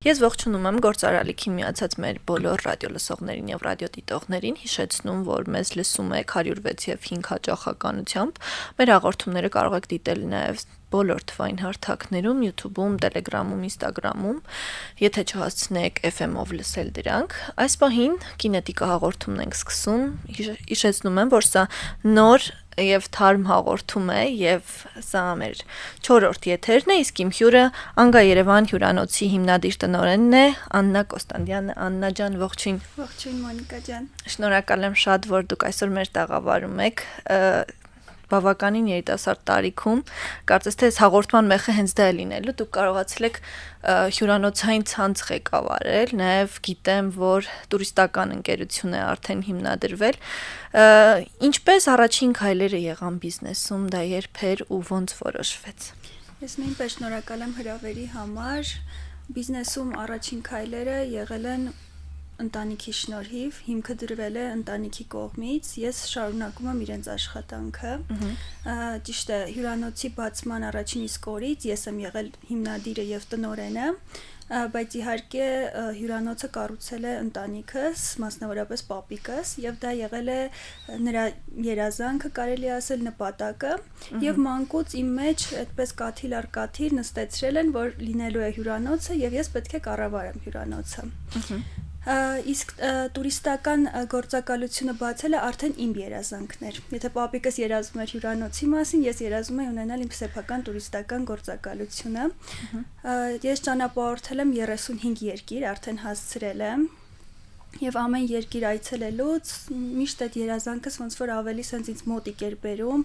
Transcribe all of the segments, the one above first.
Ես ողջունում եմ գործարարիքի միացած մեր բոլոր ռադիոլսողներին եւ ռադիոդիտողներին, հիշեցնում, որ մեզ լսում եք 106 եւ 5 հաճախականությամբ։ Մեր հաղորդումները կարող եք դիտել նաեւ բոլոր թվային հարթակներում, YouTube-ում, Telegram-ում, Instagram-ում, եթե չհասցնեք FM-ով լսել դրանք։ Այս պահին կինետիկա հաղորդումն ենք սկսում։ Հիշեցնում եմ, որ սա նոր եւ թարմ հաղորդում է եւ սա մեր 4-րդ եթերն է, իսկ իմ հյուրը Անգա Երևան հյուրանոցի հիմնադիր տնօրենն է Աննա Կոստանդյանը։ Աննա ջան, ողջույն։ Ողջույն Մոնիկա ջան։ Շնորհակալ եմ շատ, որ դուք այսօր մեր տաղավարում եք։ Բավականին երիտասարդ տարիքում, կարծես թե այս հաղորդման մեխը հենց դա է լինելու, դուք կարողացել եք հյուրանոցային ցանց ղեկավարել, նաև գիտեմ, որ տուրիստական ընկերություն է արդեն հիմնադրվել, ինչպես առաջին քայլերը եղան բիզնեսում, դա երբ էր ու ոնց որոշվեց։ Ես նույնպես շնորհակալ եմ հրավերի համար, բիզնեսում առաջին քայլերը եղել են ընտանիքի շնորհիվ, հիմքը դրվել է ընտանիքի կողմից, ես շարունակում եմ իրենց աշխատանքը, ճիշտ է, հյուրանոցի բացման առաջին իսկ օրից ես եմ եղել հիմնադիրը եւ տնօրենը, բայց իհարկե հյուրանոցը կառուցել է ընտանիքս, մասնավորապես պապիկս, եւ դա եղել է նրա երազանքը, կարելի ասել նպատակը, եւ մանկուց իմ մեջ այդպես կաթիլ առ կաթիլ նստեցրել են, որ լինելու է հյուրանոցը եւ ես պետք է կառավարեմ հյուրանոցը։ Իսկ տուրիստական գործակալությունը բացելը արդեն իմ երազանքն էր։ Եթե պապիկս երազում էր հյուրանոցի մասին, ես երազում եմ ունենալ իմ սեփական տուրիստական գործակալությունը։ Ես ճանապարհորդել եմ 35 երկիր, արդեն հասցրել եմ։ Եվ ամեն երկիր այցելելուց միշտ այդ երազանքս ոնց որ ավելի sense ինձ մոտիկ էր բերում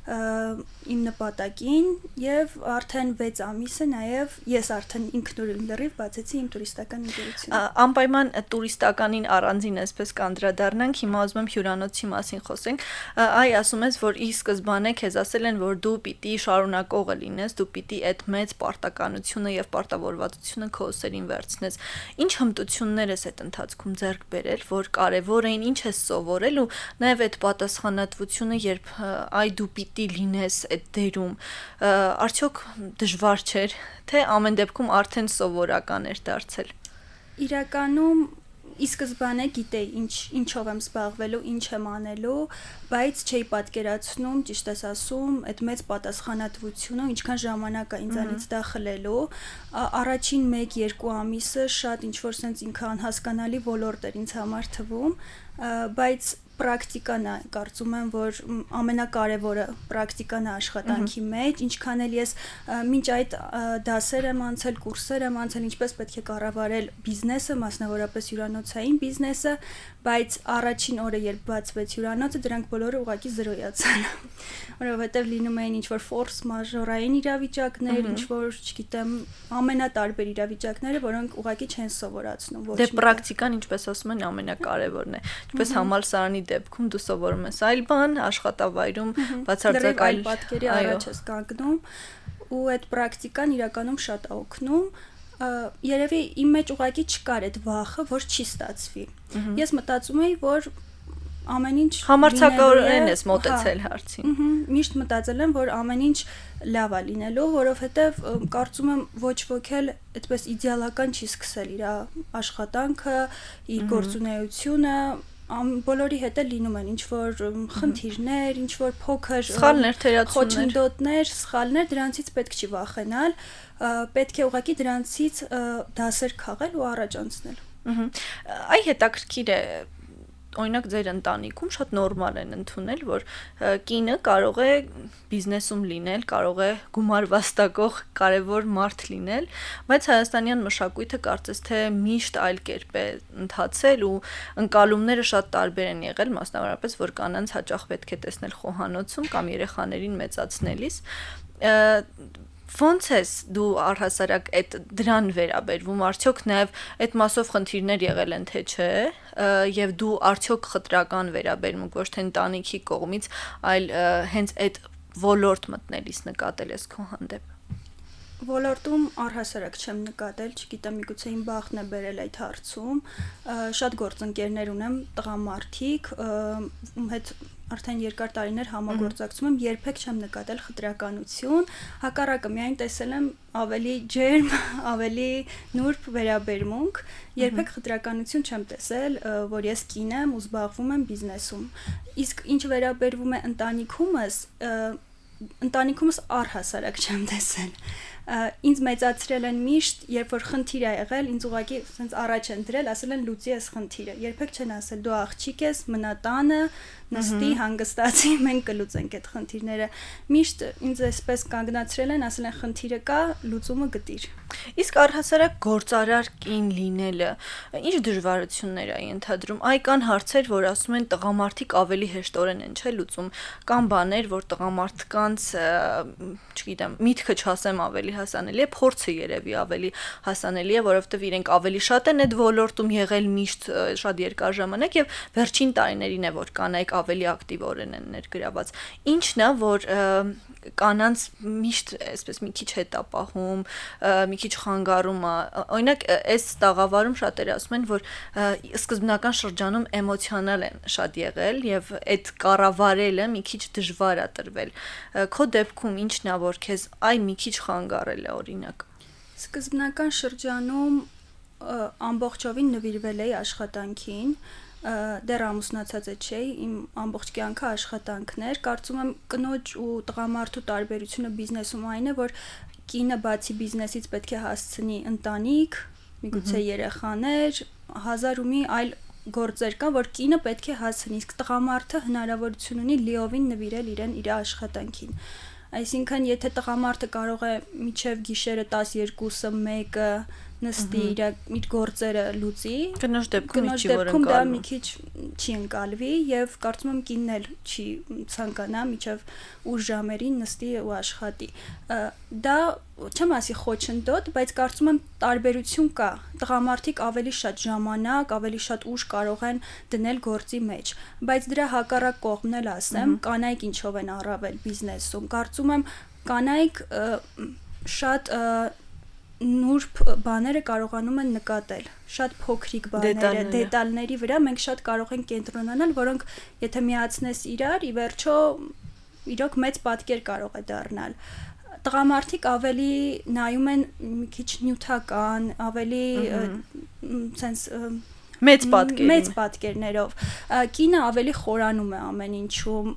իմ նպատակին եւ արդեն 6 ամիս է նաեւ ես արդեն ինքնուրույն լրիվ բացեցի իմ տուրիստական ընկերությունը։ Անպայման տուրիստականին առանձին այսպես կանդրադառնանք, հիմա ուզում եմ հյուրանոցի մասին խոսենք։ Այ ասում ես, որ ի սկզբանե քեզ ասել են, որ դու պիտի շարունակողը լինես, դու պիտի այդ մեծ պարտականությունը եւ պարտավորվածությունը քո ուսերին վերցնես։ Ինչ հմտություններ ես այդ ընթացքում ձեռք բերել, որ կարևոր էին, ինչ ես սովորել ու նաեւ այդ պատասխանատվությունը, երբ այ դու պիտի լինես այդ դերում, արդյոք դժվար չէր, թե ամեն դեպքում արդեն սովորական էր դարձել։ Իրականում ի սկզբանե գիտեի ինչով եմ զբաղվելու, ինչ եմ անելու, բայց չէի պատկերացնում, ճիշտ ես ասում, այդ մեծ պատասխանատվությունը, ինչքան ժամանակ է ինձանից դա խլելու, առաջին 1-2 ամիսը շատ ինչ-որ sense ինքը անհասկանալի ոլորտ էր ինձ համար թվում, բայց պրակտիկան է, կարծում եմ, որ ամենակարևորը պրակտիկան է աշխատանքի մեջ, ինչքան էլ ես մինչ այդ դասեր եմ անցել, կուրսեր եմ անցել, ինչպես պետք է կառավարել բիզնեսը, մասնավորապես հյուրանոցային բիզնեսը, բայց առաջին օրը երբ բացվեց հյուրանոցը, դրանք բոլորը ուղղակի զրոյացան, որովհետև լինում էին ինչ-որ ֆորս մաժորային իրավիճակներ, ինչ-որ, չգիտեմ, ամենատարբեր իրավիճակները, որոնք ուղղակի չեն սովորացնում ոչ մի։ Դե պրակտիկան, ինչպես ասում են, ամենակարևորն է։ Ինչպես համալսարանի դեպքում դու սովորում ես այլ բան, աշխատավայրում բացարձակ այլ պատկերի առաջ ես կանգնում, ու այդ պրակտիկան իրականում շատ է օգնում։ Երևի իմ մեջ ուղղակի չկար այդ վախը, որ չի ստացվի։ Ես մտածում էի, որ ամեն ինչ համարձակորեն ես մոտեցել հարցին։ Միշտ մտածել եմ, որ ամեն ինչ լավ է լինելու, որովհետև կարծում եմ ոչ ոք էլ այդպես իդեալական չի սկսել իր աշխատանքը, իր գործունեությունը, բոլորի հետ էլ լինում են ինչ-որ խնդիրներ, ինչ-որ փոքր սխալներ, թերացումներ, խոչընդոտներ, սխալներ, դրանցից պետք չի վախենալ, պետք է ուղղակի դրանցից դասեր քաղել ու առաջ անցնել։ Այ հետաքրքիր է, օրինակ ձեր ընտանիքում շատ նորմալ են ընդունել, որ կինը կարող է բիզնեսում լինել, կարող է գումար վաստակող կարևոր մարդ լինել, բայց հայաստանյան մշակույթը կարծես թե միշտ այլ կերպ է ընթացել ու ընկալումները շատ տարբեր են եղել, մասնավորապես որ կանանց հաճախ պետք է տեսնել խոհանոցում կամ երեխաներին մեծացնելիս։ Ոնց ես դու առհասարակ դրան վերաբերվում, արդյոք նաև այդ մասով խնդիրներ եղել են, թե չէ, եւ դու արդյոք խտրական վերաբերմունք ոչ թե ընտանիքի կողմից, այլ հենց այդ ոլորտ մտնելիս նկատել ես քո հանդեպ։ Ոլորտում առհասարակ չեմ նկատել, չգիտեմ, միգուցե իմ բախտն է բերել այդ հարցում, շատ գործընկերներ ունեմ, տղամարդիկ, ում հետ արդեն երկար տարիներ համագործակցում եմ, երբեք չեմ նկատել խտրականություն, հակառակը միայն տեսել եմ ավելի ջերմ, ավելի նուրբ վերաբերմունք, երբեք խտրականություն չեմ տեսել, որ ես կին եմ ու զբաղվում եմ բիզնեսում։ Իսկ ինչ վերաբերվում է ընտանիքումս առհասարակ չեմ տեսել։ Ինձ մեծացրել են միշտ, երբ որ խնդիր է եղել, ինձ ուղղակի ասենց առաջ են դրել, ասել են լուծի այս խնդիրը։ Երբեք չեն ասել դու աղջիկ ես, մնա տանը, նստի, հանգստացի, մենք կլուծենք այդ խնդիրները։ Միշտ ինձ այսպես կանգնացրել են, ասել են խնդիրը կա, լուծումը գտիր։ Իսկ առհասարակ գործարար կին լինելը ինչ դժվարություններ է ենթադրում։ Այ կան հարցեր, որ ասում են տղամարդիկ ավելի հեշտորեն են, չէ՞, լուծում։ Կան բաներ, որ տղամարդկանց, չգիտեմ, միտքը չասեմ ավելի հասանելի է, փորձը երևի ավելի հասանելի է, որովհետև իրենք ավելի շատ են այդ ոլորտում եղել միշտ շատ երկար ժամանակ եւ վերջին տարիներին է որ կանայք ավելի ակտիվորեն են ներգրաված։ Ինչն է, որ կանանց միշտ այսպես մի քիչ հետապահում, մի քիչ խանգարում է։ Օրինակ, այս տաղավարում շատերը ասում են, որ սկզբնական շրջանում էմոցիոնալ են շատ եղել եւ այդ կառավարելը մի քիչ դժվար է տրվել։ Քո դեպքում ինչն է, որ քեզ այ մի քիչ խանգարել է, օրինակ։ Սկզբնական շրջանում ամբողջովին նվիրվել էի աշխատանքին, դեռ ամուսնացած չէի, իմ ամբողջ կյանքը աշխատանքն էր, կարծում եմ կնոջ ու տղամարդու տարբերությունը բիզնեսում այն է, որ կինը բացի բիզնեսից պետք է հասցնի ընտանիք, միգուցե երեխաներ, հազար ու մի այլ գործեր կան, որ կինը պետք է հասցնի, իսկ տղամարդը հնարավորություն ունի լիովին նվիրել իրեն իր աշխատանքին։ Այսինքն, եթե տղամարդը կարող է մինչև գիշերը 12-ը 1-ը նստի իր գործերը լուծի, կնոջ դեպքում դա մի քիչ չի ընկալվի եւ կարծում եմ կինն էլ չի ցանկանա մինչև ուր ժամերին նստի ու աշխատի։ Դա չեմ ասի խոչընդոտ, բայց կարծում եմ տարբերություն կա։ Տղամարդիկ ավելի շատ ժամանակ, ավելի շատ ուժ կարող են դնել գործի մեջ, բայց դրա հակառակ կողմն էլ ասեմ, կանայք ինչով են առավել բիզնեսում։ Կարծում եմ կանայք շատ նուրբ բաները կարողանում են նկատել, շատ փոքրիկ բաները, դետալների վրա մենք շատ կարող ենք կենտրոնանալ, որոնք եթե միացնես իրար, ի վերջո իրոք մեծ պատկեր կարող է դառնալ։ Տղամարդիկ ավելի նայում են մի քիչ նյութական, ավելի sense մեծ պատկերներով։ Կինը ավելի խորանում է ամեն ինչում։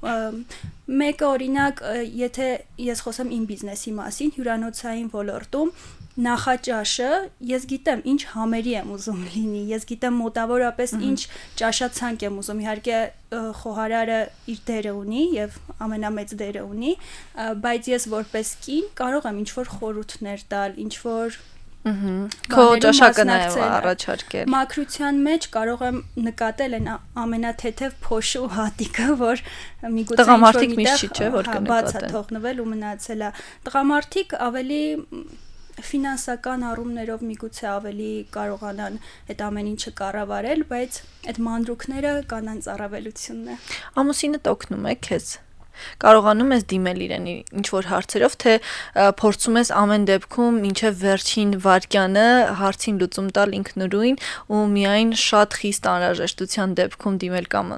Մեկը օրինակ, եթե ես խոսեմ իմ բիզնեսի մասին, հյուրանոցային ոլորտում նախաճաշը ես գիտեմ ինչ համերի եմ ուզում լինի, ես գիտեմ մոտավորապես ինչ ճաշացանկ եմ ուզում, իհարկե խոհարարը իր դերը ունի եւ ամենամեծ դերը ունի, բայց ես որպես կին կարող եմ ինչ-որ խորհուրդներ տալ, ինչ-որ քո ճաշակը նաեւ առաջարկել։ Մակրության մեջ կարող եմ նկատել այն ամենաթեթև փոշու հատիկը, որ միգուցե տղամարդիկ միշտ չի, չէ, որ կնկատեն։ Բաց է թողնվել ու մնացել է։ Տղամարդիկ ավելի ֆինանսական առումներով միգուցե ավելի կարողանան այդ ամեն ինչը կառավարել, բայց այդ մանրուքները կանանց առավելությունն է։ Ամուսինդ օգնում է քեզ։ Կարողանում ես դիմել իրեն ինչ-որ հարցերով, թե փորձում ես ամեն դեպքում մինչև վերջին վայրկյանը հարցին լուծում տալ ինքնուրույն ու միայն շատ խիստ անհրաժեշտության դեպքում դիմել կամ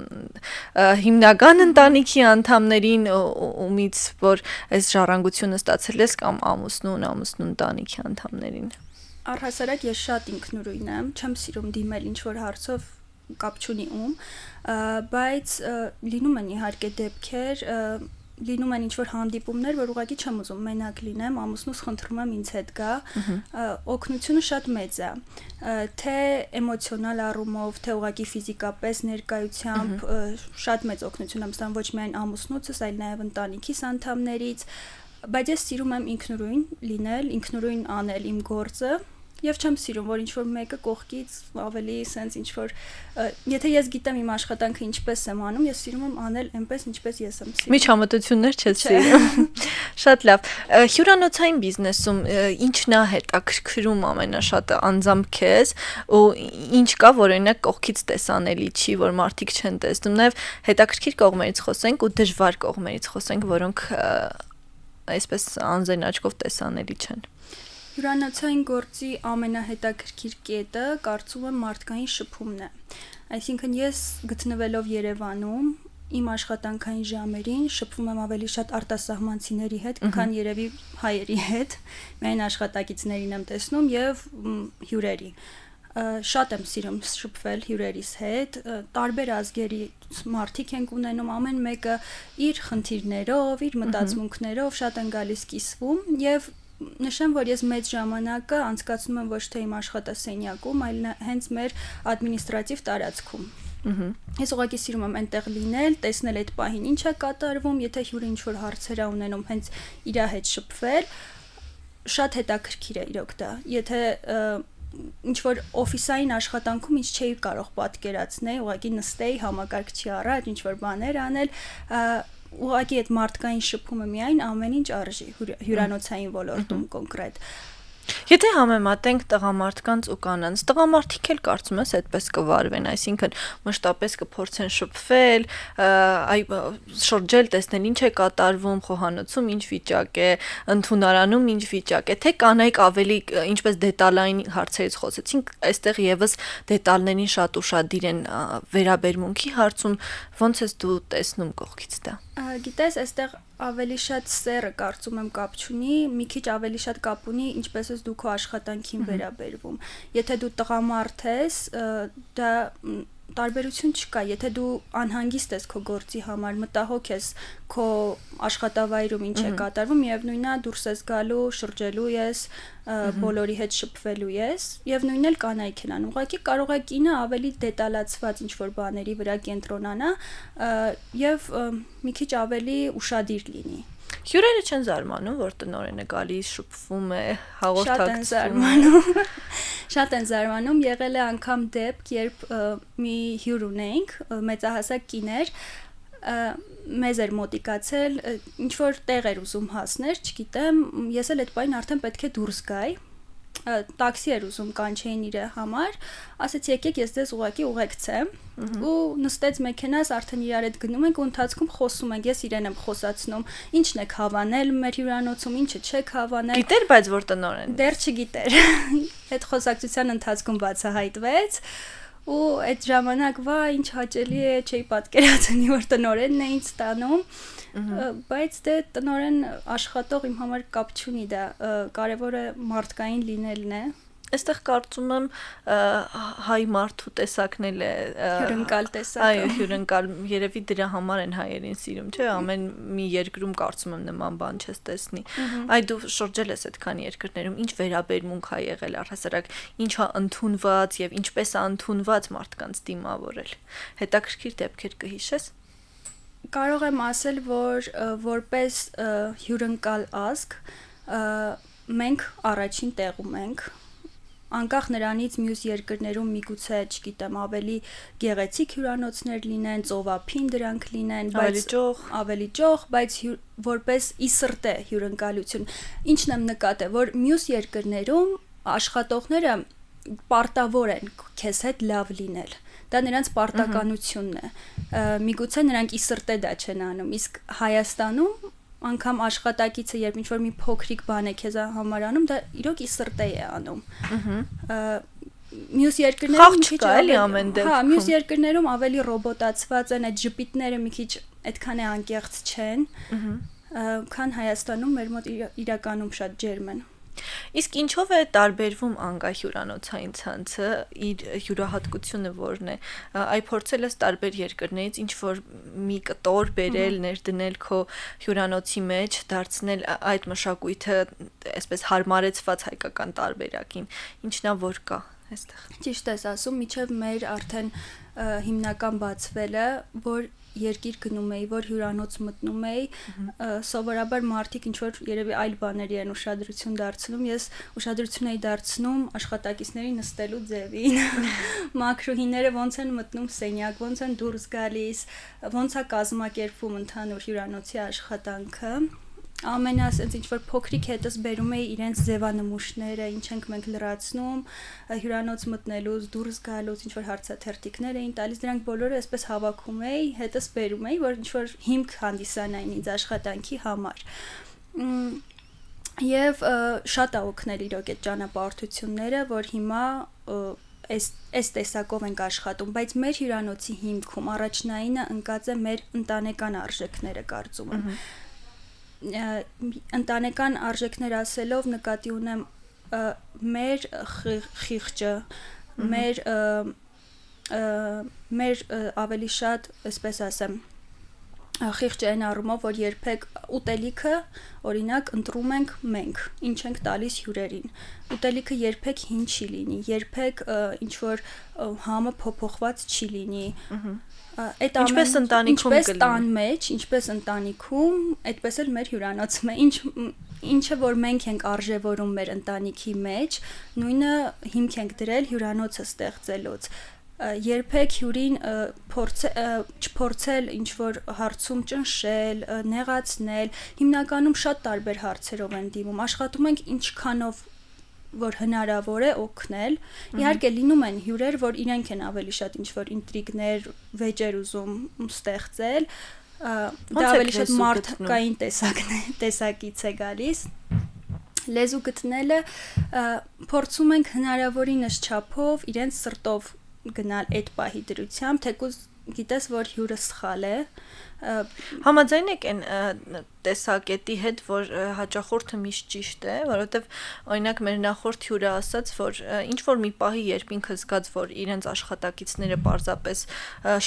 հիմնական ընտանիքի անդամներին ումից, որ այս ժառանգությունը ստացել ես կամ ամուսնուն ընտանիքի անդամներին։ Առհասարակ ես շատ ինքնուրույն եմ, չեմ սիրում դիմել ինչ-որ հարցով կապ չունի բայց լինում են իհարկե դեպքեր, լինում են ինչ-որ հանդիպումներ, որ ուղղակի չեմ ուզում մենակ լինեմ, ամուսնուս խնդրում եմ ինձ հետ գա, օգնությունը շատ մեծ է, թե էմոցիոնալ առումով, թե ուղղակի ֆիզիկապես ներկայությամբ շատ մեծ օգնություն եմ ստանում ոչ միայն ամուսնուցս, այլ նաև ընտանիքիս անդամներից, բայց ես սիրում եմ ինքնուրույն լինել, ինքնուրույն անել իմ գործը Եվ չեմ սիրում, որ ինչ-որ մեկը կողքից ավելի սենց ինչ-որ եթե ես գիտեմ իմ աշխատանքը ինչպես եմ անում, ես սիրում եմ անել այնպես, ինչպես ես եմ սիրում։ Միջամտություններ չես սիրում։ Շատ լավ։ Հյուրանոցային բիզնեսում ինչն է հետաքրքրում ամենաշատը անձամբ քեզ ու ինչ կա, որ օրինակ կողքից տեսանելի չի, որ մարդիկ չեն տեսնում։ Նաև հետաքրքիր կողմերից խոսենք ու դժվար կողմերից խոսենք, որոնք այսպես անձեն աչքով տեսանելի չեն։ Հյուրանոցային գործի ամենահետաքրքիր կետը կարծում եմ մարդկային շփումն է։ Այսինքն ես գտնվելով Երևանում իմ աշխատանքային ժամերին շփվում եմ ավելի շատ արտասահմանցիների հետ, քան երևի հայերի հետ, միայն աշխատակիցներին եմ տեսնում եւ հյուրերի։ Շատ եմ սիրում շփվել հյուրերիս հետ, տարբեր ազգերի մարդիկ ենք ունենում, ամեն մեկը իր խնդիրներով, իր մտածմունքներով շատ են գալիս կիսվում եւ նշեմ, որ ես մեծ ժամանակը անցկացնում եմ ոչ թե իմ աշխատասենյակում, այլ հենց մեր ադմինիստրատիվ տարածքում։ Ես ուղղակի սիրում եմ այնտեղ լինել, տեսնել այդ պահին ինչ է կատարվում, եթե հյուրը ինչ-որ հարցեր է ունենում, հենց իր հետ շփվել, շատ հետաքրքիր է իրոք դա։ Եթե ինչ-որ օֆիսային աշխատանքում ինչ չէի կարող պատկերացնել, ուղղակի նստեի համակարգչի առաջ, ինչ-որ բաներ անել, ուղղակի այդ մարդկային շփումը միայն ամեն ինչ արժի, հյուրանոցային ոլորտում կոնկրետ։ Եթե համեմատենք տղամարդկանց ու կանանց, տղամարդիկ էլ կարծում ես այդպես կվարվեն, այսինքն մշտապես կփորձեն շփվել, շրջել, տեսնել ինչ է կատարվում խոհանոցում, ինչ վիճակ է, ընդունարանում ինչ վիճակ է, թե կանայք ավելի ինչպես դետալային հարցերից խոսեցինք, այստեղ եւս դետալներին շատ ուշադիր են վերաբերմունքի հարցում, ոնց ես դու տեսնում կողքից դա։ Գիտես, այստեղ ավելի շատ սերը կարծում եմ կապ չունի, մի քիչ ավելի շատ կապ ունի, ինչպես ես դու քո աշխատանքին վերաբերվում։ Եթե դու տղամարդ ես, դա տարբերություն չկա, եթե դու անհանգիստ ես քո գործի համար, մտահոգ ես քո աշխատավայրում ինչ է կատարվում, միևնույնն է դուրս ես գալու, շրջելու ես, բոլորի հետ շփվելու ես, եւ նույնն էլ կանայք են անում։ Ուղղակի կարող է կինը ավելի դետալացված ինչ-որ բաների վրա կենտրոնանա եւ մի քիչ ավելի ուշադիր լինի։ Հյուրերը չեն զարմանում, որ տնօրենը գալիս, շփվում է, հաղորդակցվում է։ Շատ են զարմանում, եղել է անգամ դեպք, երբ մի հյուր ունեինք, մեծահասակ կիներ, մեզ էր մոտիկացել, ինչ որ տեղ էր ուզում հասներ, չգիտեմ, ես էլ այդ պահին արդեն պետք է դուրս գայի, տաքսի էր ուզում կանչեին իր համար, ասեցի եկեք ես ձեզ ուղղակի ուղեկցեմ ու նստեց մեքենաս, արդեն իրար հետ գնում ենք ու ընթացքում խոսում ենք, ես իրեն եմ խոսացնում, ինչն եք հավանել մեր հյուրանոցում, ինչը չեք հավանել։ Գիտեր, բայց որ տնօրեն։ Դեռ չգիտեր։ Այդ խոսակցության ընթացքում բացահայտվեց ու այդ ժամանակվա ինչ հաճելի է, չէի պատկերացնի, որ տնօրենն է ինձ տանում, բայց դե տնօրեն աշխատող իմ համար կապ չունի դա, կարևորը մարդկային լինելն է։ Այստեղ կարծում եմ հայ մարդու տեսակն էլ է հյուրընկալ տեսակը։ Այո, հյուրընկալ, երևի դրա համար են հայերին սիրում, չէ՞, ամեն մի երկրում կարծում եմ նման բան չես տեսնի։ Այ դու շրջել ես այդքան երկրներում, ինչ վերաբերմունք ա եղել առհասարակ, ինչ ա ընդունված եւ ինչպես ա ընդունված մարդկանց դիմավորել։ Հետաքրքիր դեպքեր կհիշես։ Կարող եմ ասել, որ որպես հյուրընկալ ազգ մենք առաջին տեղում ենք, անկախ նրանից մյուս երկրներում միգուցե, չգիտեմ, ավելի գեղեցիկ հյուրանոցներ լինեն, ծովափին դրանք լինեն, բայց ավելի ջող, բայց որպես իսրտե հյուրընկալություն։ Ինչն եմ նկատել, որ մյուս երկրներում աշխատողները պարտավոր են քեզ հետ լավ լինել։ Դա նրանց պարտականությունն է։ Միգուցե նրանք իսրտե դա չեն անում, իսկ Հայաստանում անգամ աշխատակիցը երբ ինչ-որ մի փոքրիկ բան է քեզ համար անում, դա իրոք իսրտե է անում։ Մյուս երկրներում մի քիչ էլի ամեն դեպքում։ Հա, մյուս երկրներում ավելի ռոբոտացված են, այդ ժպիտները մի քիչ այդքան է անկեղծ չեն, քան Հայաստանում մեր մոտ իրականում շատ ջերմ են։ Իսկ ինչով է տարբերվում անգա հյուրանոցային ցանցը, իր յուրահատկությունը որն է։ Այ փորձել ես տարբեր երկրներից ինչ որ մի կտոր բերել, ներդնել քո հյուրանոցի մեջ, դարձնել այդ մշակույթը այսպես հարմարեցված հայկական տարբերակին։ Ինչն է որ կա այստեղ։ Ճիշտ ես ասում, միջև մեր արդեն հիմնական բացվելը, որ երկիր գնում էի, որ հյուրանոց մտնում էի, սովորաբար մարդիկ ինչ որ երևի այլ բաների են ուշադրություն դարձնում, ես ուշադրություն էի դարձնում աշխատակիցների նստելու ձևին, մաքրուհիները ոնց են մտնում սենյակ, ոնց են դուրս գալիս, ոնց է կազմակերպվում ընդհանուր հյուրանոցի աշխատանքը։ Ամենասենց ինչ որ փոքրիկ հետս բերում էի իրենց ձևանմուշները, ինչ ենք մենք լրացնում, հյուրանոց մտնելուց, դուրս գալուց, ինչ որ հարցաթերթիկներ էին տալիս, դրանք բոլորը այսպես հավաքում էի, հետս բերում էի, որ ինչ որ հիմք հանդիսանային ինձ աշխատանքի համար։ Եվ շատ է օգնել իրոք այդ ճանապարհորդությունները, որ հիմա այս տեսակով ենք աշխատում, բայց մեր հյուրանոցի հիմքում առաջնայինը ընկած է մեր ընտանեկան արժեքները, կարծում եմ։ Ընտանեկան արժեքներ ասելով նկատի ունեմ մեր խիղճը, մեր ավելի շատ, այսպես ասեմ, խիղճ այն առումով, որ երբեք ուտելիքը, օրինակ, ընտրում ենք մենք, ինչ ենք տալիս հյուրերին։ Ուտելիքը երբեք հին չի լինի, երբեք ինչ-որ համը փոփոխված չի լինի։ Ինչպես ընտանիքում ինչպես տան մեջ, ինչպես ընտանիքում, այդպես էլ մեր հյուրանոցում է։ Ինչը որ մենք ենք արժևորում մեր ընտանիքի մեջ, նույնը հիմք ենք դրել հյուրանոցը ստեղծելուց։ Երբեք հյուրին չփորձել ինչ-որ հարցում ճնշել, նեղացնել, հիմնականում շատ տարբեր հարցերով են դիմում, աշխատում ենք ինչքանով որ հնարավոր է օգնել, իհարկե լինում են հյուրեր, որ իրենք են ավելի շատ ինչ-որ ինտրիգներ, վեճեր ուզում ստեղծել, դա ավելի շատ մարդկային տեսակից է գալիս, լեզու գտնելը փորձում ենք հնարավորինս չափով իրենց սրտով գնալ այդ պահի դրությամբ, թեկուզ գիտես, որ հյուրը սխալ է, Համաձայն եք այն տեսակետի հետ, որ հաճախորդը միշտ ճիշտ է, որովհետև օրինակ մեր նախորդ հյուրը ասաց, որ ինչ որ մի պահի երբ ինքը զգաց, որ իրենց աշխատակիցները պարզապես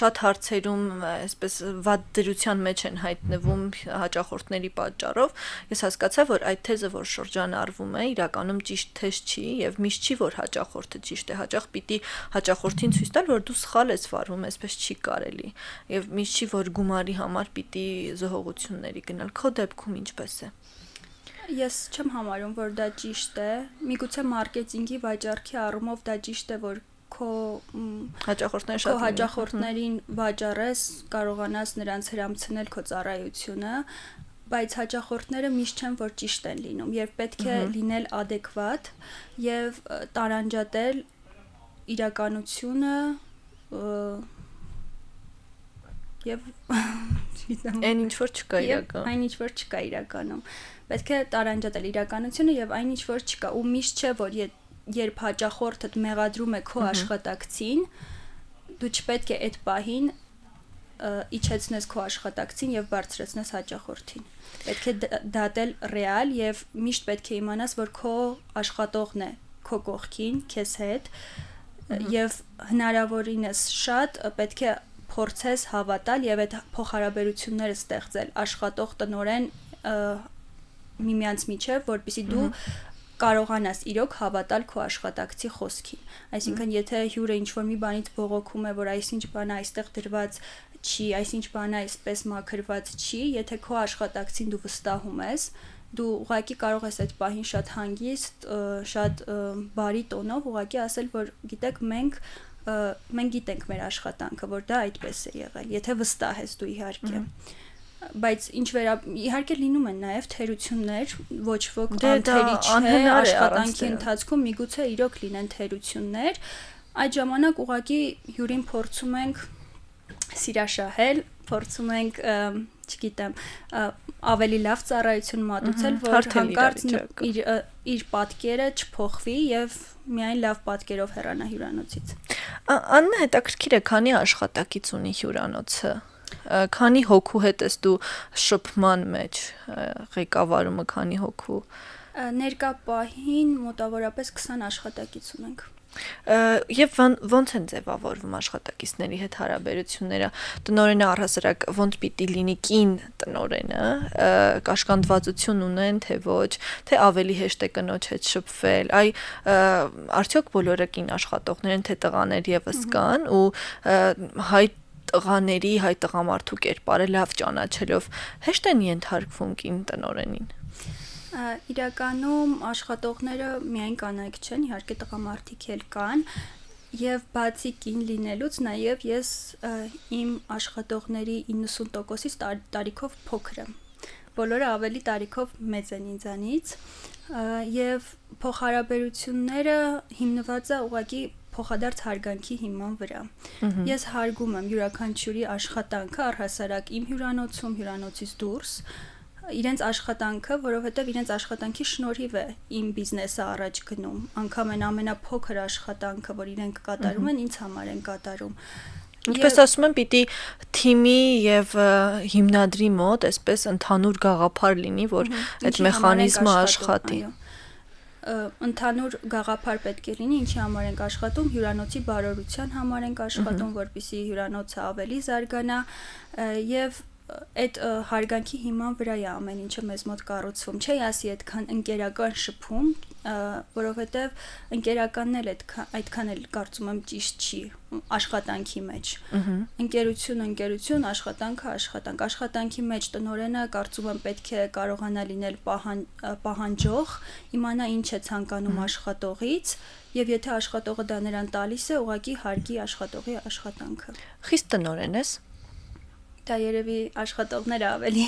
շատ հարցերում այսպես վատ դրության մեջ են հայտնվում հաճախորդների պատճառով, ես հասկացա, որ այդ թեզը, որ շրջանառվում է, իրականում ճիշտ թեզ չի եւ միշտ չի, որ հաճախորդը ճիշտ է, հաճախ պիտի հաճախորդին ցույց տալ, որ դու սխալ ես վարվում, այսպես չի կարելի եւ միշտ չի, որ գումարի համար պիտի զոհողությունների գնալ, քո դեպքում ինչպես է։ Ես չեմ համարում, որ դա ճիշտ է, միգուցե մարքեթինգի վաճառքի առումով դա ճիշտ է, որ քո հաճախորդներին վաճառես, կարողանաս նրանց հրամցնել քո ծառայությունը, բայց հաճախորդները միշտ չեն, որ ճիշտ են լինում, եւ պետք է լինել adekvat եւ տարանջատել իրականությունը եւ այն ինչ որ չկա իրականում, այն ինչ որ չկա իրականում, պետք է տարանջատել իրականությունը եւ այն ինչ որ չկա, ու միշտ չէ, որ երբ հաճախորդդ մեղադրում է քո աշխատակցին, դու չպետք է այդ պահին իջեցնես քո աշխատակցին եւ բարձրացնես հաճախորդին։ Պետք է դատել ռեալ եւ միշտ պետք է իմանաս, որ քո աշխատողն է քո կողքին, քեզ հետ եւ հնարավորինս շատ պետք է փորձես հավատալ եւ այդ փոխհարաբերությունները ստեղծել աշխատող տնօրեն միմյանց միջև, որպեսզի դու կարողանաս իրոք հավատալ քո աշխատակցի խոսքին։ Այսինքն, եթե հյուրը ինչ-որ մի բանից բողոքում է, որ այսինչ բանը այստեղ դրված չի, այսինչ բանը այսպես մաքրված չի, եթե քո աշխատակցին դու վստահում ես, դու ուղղակի կարող ես այդ պահին շատ հանգիստ, շատ բարի տոնով ուղղակի ասել, որ գիտեք, մենք գիտենք մեր աշխատանքը, որ դա այդպես է եղել, եթե վստահ ես դու իհարկե, բայց իհարկե լինում են նաև թերություններ, ոչ ոք անթերի չէ, աշխատանքի ընթացքում միգուցե իրոք լինեն թերություններ, այդ ժամանակ ուղղակի հյուրին փորձում ենք սիրաշահել, փորձում ենք, չգիտեմ, ավելի լավ ծառայություն մատուցել, որ հանկարծ իր պատկերը չփոխվի եւ միայն լավ պատկերով հեռանա հյուրանոցից։ Աննա, հետաքրքիր է, քանի աշխատակից ունի հյուրանոցը, քանի հոգու հետ ես դու շփման մեջ, ղեկավարումը քանի հոգու։ Ներկա պահին մոտավորապես 20 աշխատակից ունենք։ Եվ ոնց են ձևավորվում աշխատակիցների հետ հարաբերությունները, տնօրենը առհասարակ ոնց պիտի լինի կին տնօրենը, կաշկանդվածություն ունեն, թե ոչ, թե ավելի հեշտ է կնոջ հետ շփվել, արդյոք բոլորը կին աշխատողներ են, թե տղաներ եւս կան ու հայ տղամարդու կերպարը լավ ճանաչելով հեշտ են ենթարկվում կին տնօրենին։ Իրականում աշխատողները միայն կանայք չեն, իհարկե տղամարդիկ էլ կան, եւ բացի կին լինելուց նաեւ ես իմ աշխատողների 90%-ից տարիքով փոքր եմ։ Բոլորը ավելի տարիքով մեծ են ինձանից, եւ փոխհարաբերությունները հիմնված է ուղղակի փոխադարձ հարգանքի հիման վրա։ Ես հարգում եմ յուրաքանչյուրի աշխատանքը, առհասարակ իմ հյուրանոցում, հյուրանոցից դուրս, իրենց աշխատանքը, որովհետև իրենց աշխատանքի շնորհիվ է իմ բիզնեսը առաջ գնում, անգամ այն ամենափոքր աշխատանքը, որ իրենք կատարում են, ինձ համար են կատարում։ Ինչպես ասում եմ, պիտի թիմի եւ հիմնադրի մոտ այսպես ընդհանուր գաղափար լինի, որ այդ մեխանիզմը աշխատի։ Ընդհանուր գաղափար պետք է լինի, ինչի համար ենք աշխատում, հյուրանոցի բարօրության համար ենք աշխատում, որպեսզի հյուրանոցը ավելի զարգանա եւ այդ հարգանքի հիման վրա է ամեն ինչը մեզ մոտ կառուցվում։ Չի ասի այդքան ընկերական շփում, որովհետև ընկերականն էլ այդքան էլ կարծում եմ ճիշտ չի աշխատանքի մեջ։ Ընկերություն, աշխատանք, աշխատանքի մեջ տնօրենը կարծում եմ պետք է կարողանա լինել պահանջող, իմանա ինչ է ցանկանում աշխատողից, եւ եթե աշխատողը դա նրան տալիս է, ուղղակի հարգի աշխատողի աշխատանքը։ Խիստ տնօրեն ես։ Դա երևի աշխատողները ավելի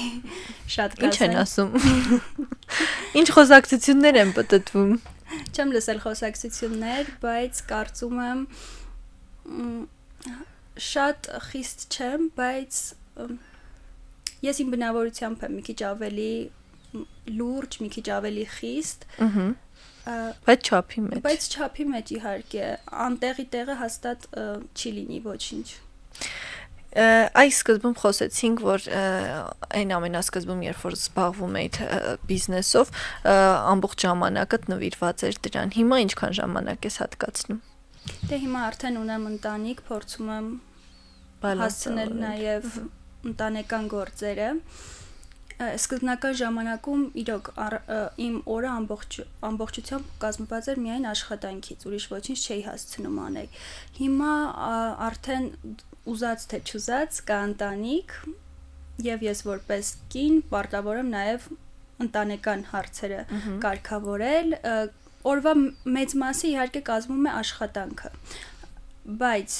շատ կասեն։ Ինչ են ասում։ Ինչ խոսակցություններ են պատտվում։ Չեմ լսել խոսակցություններ, բայց կարծում եմ շատ խիստ չեմ, բայց ես իմ բնավորությամբ եմ մի քիչ ավելի լուրջ, մի քիչ ավելի խիստ։ Բայց չափի մեջ իհարկե, անտեղի տեղը հաստատ չի լինի ոչինչ։ Այս սկզբում խոսեցինք, որ այն ամենասկզբում, երբ որ զբաղվում էիդ բիզնեսով, ամբողջ ժամանակդ նվիրված էր դրան։ Հիմա ինչքան ժամանակ ես հատկացնում։ Դե հիմա արդեն ունեմ ընտանիք, փորձում եմ հասցնել նաև ընտանեկան գործերը։ Սկզբնական ժամանակում իրոք իմ օրը ամբողջությամբ կազմված էր միայն աշխատանքից, ուրիշ ոչինչ չէի հասցնում անել։ Հիմա արդեն ուզած թե չուզած կա ընտանիք եւ ես որպես կին պարտավոր եմ նաեւ ընտանեկան հարցերը կարգավորել, օրվա մեծ մասը իհարկե կազմում է աշխատանքը, բայց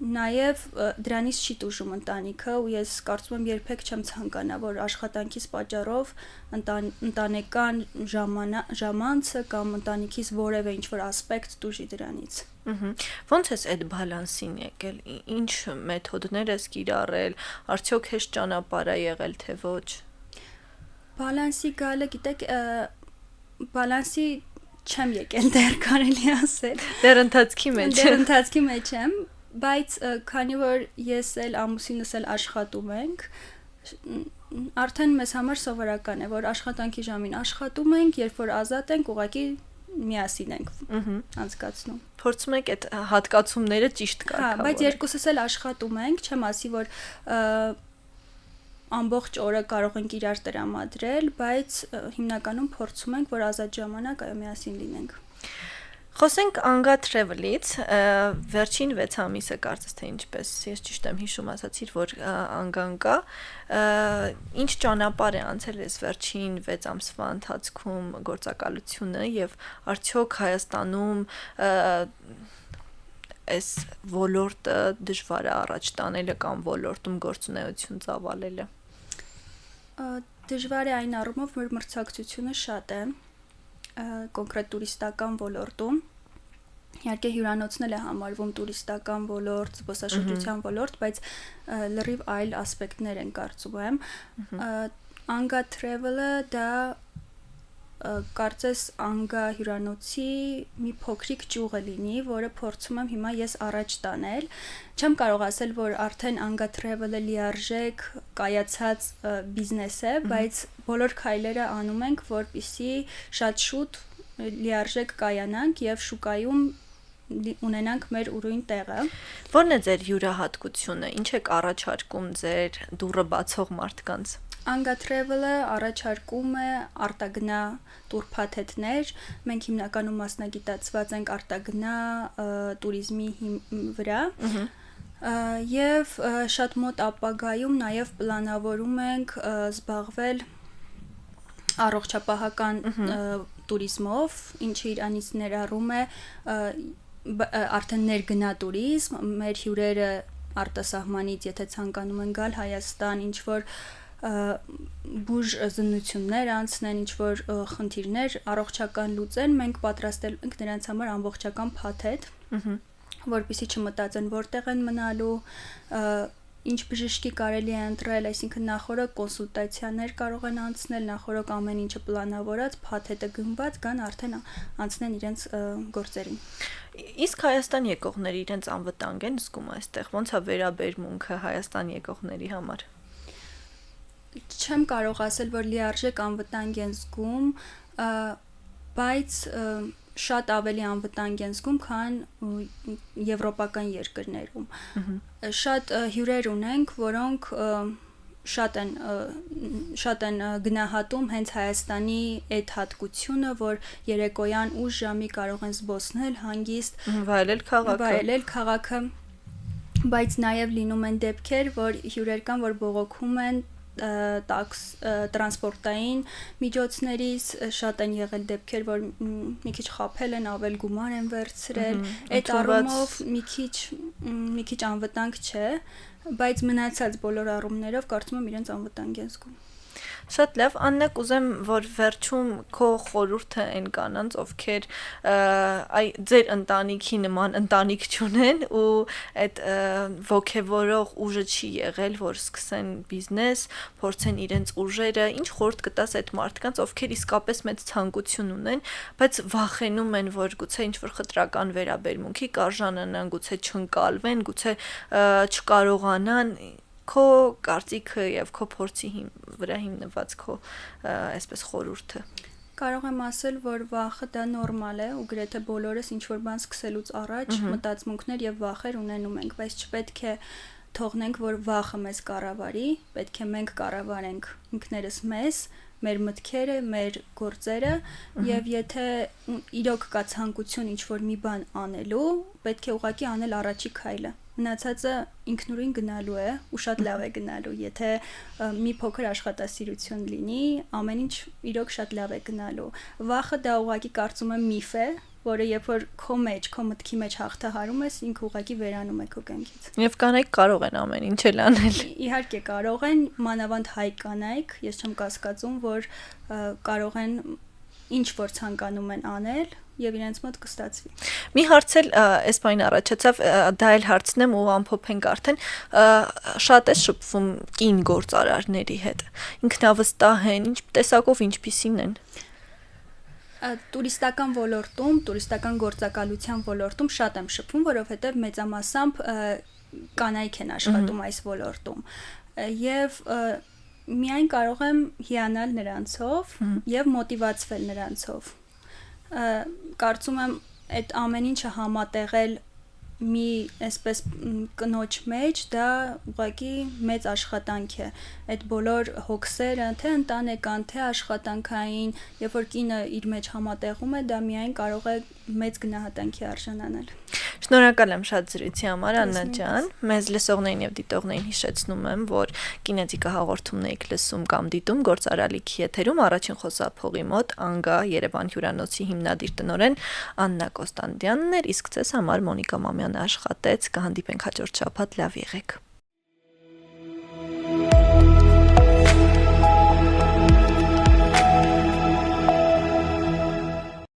նաեւ դրանից չի տուժում ընտանիքը ու ես կարծում եմ երբեք չեմ ցանկանա, որ աշխատանքից պատճառով ընտանեկան ժամանցը կամ ընտանիքից որևէ ինչ-որ ասպեկտ տուժի դրանից։ Ոնց ես այդ բալանսին եկել, ինչ մեթոդներ ես կիրառել, արդյոք հեշտ ճանապարհ է եղել թե ոչ։ Բալանսի գալը, գիտեք, բալանսի չեմ եկել դեռ կարելի ասել։ Դեռ ընթացքի մեջ եմ, բայց քանի որ ես էլ ամուսինս էլ աշխատում ենք, արդեն մեզ համար սովորական է, որ աշխատանքի ժամին աշխատում ենք, երբ որ ազատ ենք, ուղղակի միասին ենք անցկացնում։ Փորձում եք այդ հատկացումները ճիշտ կարգավորել։ Հա, բայց երկուսս էլ աշխատում ենք, չեմ ասի, որ ամբողջ օրը կարող ենք իրար տրամադրել, բայց հիմնականում փորձում ենք, որ ազատ ժամանակ այո միասին լինենք։ Խոսենք Anga Travel-ից, վերջին 6 ամիսը կարծես թե ինչպես, ես ճիշտ եմ հիշում, ասացիր, որ Anga-ն կա, ինչ ճանապարհ է անցել այս վերջին 6 ամսվա ընթացքում գործակալությունը եւ արդյոք Հայաստանում այս ոլորտը դժվար է առաջ տանելը կամ ոլորտում գործունեություն ծավալելը։ Դժվար է այն առումով, որ մրցակցությունը շատ է, կոնկրետ տուրիստական ոլորտում, իհարկե հյուրանոցն էլ է համարվում տուրիստական ոլորտ, զբոսաշրջության ոլորտ, բայց լրիվ այլ ասպեկտներ են կարծում եմ։ Anga Travel-ը դա կարծես Anga հյուրանոցի մի փոքրիկ ճյուղը լինի, որը փորձում եմ հիմա ես առաջ տանել։ Չեմ կարող ասել, որ արդեն Anga Travel-ը լիարժեք կայացած բիզնես է, բայց բոլոր քայլերը անում ենք, որպեսզի շատ շուտ լիարժեք կայանանք եւ շուկայում ունենանք մեր ուրույն տեղը։ Ո՞րն է ձեր յուրահատկությունը, ինչ եք առաջարկում ձեր դուռը բացող մարդկանց։ Anga Travel-ը առաջարկում է արտագնա տուրփաթեթներ, մենք հիմնականում մասնագիտացված ենք արտագնա տուրիզմի վրա, եւ շատ մոտ ապագայում նաեւ պլանավորում ենք զբաղվել առողջապահական տուրիզմով, ինչը իրանից ներառում է արդեն ներգնա տուրիզմ, մեր հյուրերը արտասահմանից, եթե ցանկանում են գալ Հայաստան, ինչ որ բուժ զննություններ անցնեն, ինչ որ խնդիրներ առողջական լուծեն, մենք պատրաստել ենք նրանց համար ամբողջական փաթեթ, որպեսզի չմտածեն որտեղ են մնալու, ինչ բժշկի կարելի է ընտրել, այսինքն նախորդ կոնսուլտացիաներ կարող են անցնել, նախորդ ամեն ինչը պլանավորած, փաթեթը գնված, կան արդեն անցնեն իրենց գործերին։ Իսկ Հայաստան եկողները իրենց անվտանգ են զգում այստեղ, ո՞նց է վերաբերմունքը Հայաստան եկողների համար։ Չեմ կարող ասել, որ լիարժեք անվտանգ են զգում, բայց շատ ավելի անվտանգ են զգում, քան եվրոպական երկրներում։ Շատ հյուրեր ունենք, որոնք շատ են գնահատում հենց Հայաստանի այդ հատկությունը, որ երեկոյան 8 ժամի կարող են զբոսնել հանգիստ, վայելել քաղաքը, բայց նաև լինում են դեպքեր, որ հյուրեր կան, որ բողոքում են տրանսպորտային միջոցներից, շատ են եղել դեպքեր, որ մի քիչ խաբել են, ավել գումար են վերցրել, այդ առումով մի քիչ անվտանգ չէ, բայց մնացած բոլոր առումներով կարծում եմ իրենց անվտանգ են զգում։ Շատ լավ, Աննա, կուզեմ, որ վերջում քո խորհուրդը այն կանանց, ովքեր ձեր ընտանիքի նման ընտանիք չունեն ու այդ ոգևորող ուժը չի եղել, որ սկսեն բիզնես, փորձեն իրենց ուժերը, ինչ խորհուրդ կտաս այդ մարդկանց, ովքեր իսկապես մեծ ցանկություն ունեն, բայց վախենում են, որ գուցե ինչ-որ խտրական վերաբերմունքի կարժանանան, գուցե չընկալվեն, գուցե չկարողանան քո կարծիքը եւ քո փորձի վրա հիմնված քո այսպես խորհուրդը։ Կարող եմ ասել, որ վախը դա նորմալ է ու գրեթե բոլորս ինչ որ բան սկսելուց առաջ մտածմունքներ եւ վախեր ունենում ենք, բայց չպետք է թողնենք, որ վախը մեզ կառավարի, պետք է մենք կառավարենք ինքներս մեզ, մեր մտքերը, մեր գործերը եւ եթե իրոք կա ցանկություն ինչ որ մի բան անելու, պետք է ուղղակի անել առաջի քայլը։ Մնացածը ինքնուրույն գնալու է ու շատ լավ է գնալու, եթե մի փոքր աշխատասիրություն լինի, ամեն ինչ իրոք շատ լավ է գնալու։ Վախը դա ուղղակի կարծում եմ միֆ է, որը երբ որ քո մտքի մեջ հաղթահարում ես, ինքը ուղղակի վերանում է քո կյանքից։ Եվ կանայք կարող են ամեն ինչ էլ անել։ Իհարկե կարող են, մանավանդ հայ կանայք, ես չեմ կասկածում, որ կարող են ինչ որ ցանկանում են անել եւ իրենց մոտ կստացվի։ Մի հարց էլ այս բանը առաջացավ, դա էլ հարցնեմ ու ամփոփենք արդեն, շատ է շփվում կին գործարարների հետ։ Ինքնավստահ են, ինչ տեսակով ինչպիսին են։ Տուրիստական ոլորտում, տուրիստական գործակալության ոլորտում շատ եմ շփվում, որովհետեւ մեծամասամբ կանայք են աշխատում այս ոլորտում։ Եվ միայն կարող եմ հիանալ նրանցով եւ մոտիվացվել նրանցով։ Կարծում եմ այդ ամեն ինչը համատեղել մի այսպես կնոջ մեջ դա ուղղակի մեծ աշխատանք է այդ բոլոր հոգսերը թե ընտանեկան թե աշխատանքային երբ որ կինը իր մեջ համատեղում է դա միայն կարող է մեծ գնահատանքի արժանանալ։ Շնորհակալ եմ շատ զրույցի համար Աննա ջան, մեզ լսողներին եւ դիտողներին հիշեցնում եմ, որ Կինետիկա հաղորդումն եք լսում կամ դիտում Գործարարիքի եթերում առաջին խոսափողի մոտ Անգա Երևան հյուրանոցի հիմնադիր տնօրեն Աննա Կոստանդյանն էր, իսկ ցես համար Մոնիկա Մամյանը աշխատեց, կհանդիպենք հաջորդ շաբաթ, լավ եղեք։